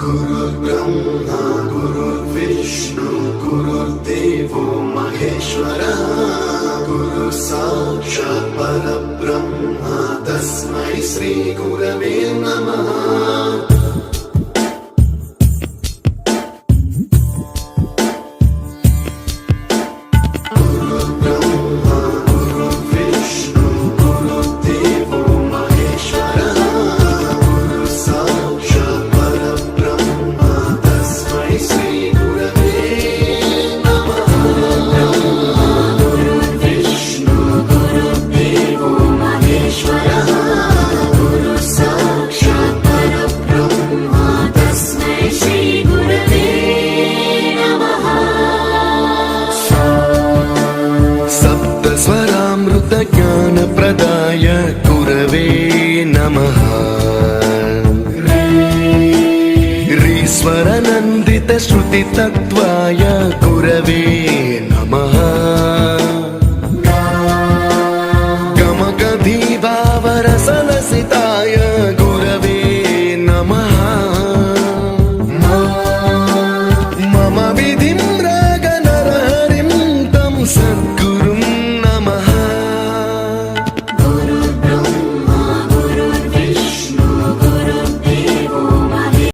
गुरुर्ब्रह्मा गुरुर्विष्णु गुरुर्देवो महेश्वरः गुरु साक्षात् परब्रह्म तस्मै श्री गुरवे नमः। ज्ञानप्रदाय गुरवे नमः। ईश्वरनन्दित श्रुतितत्त्वाय गुरवे नमः।